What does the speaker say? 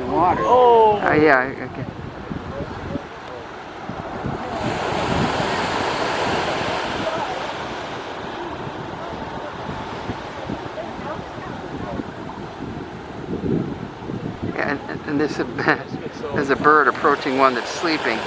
the water. Oh! Yeah, okay. Yeah, and there's a bird approaching one that's sleeping.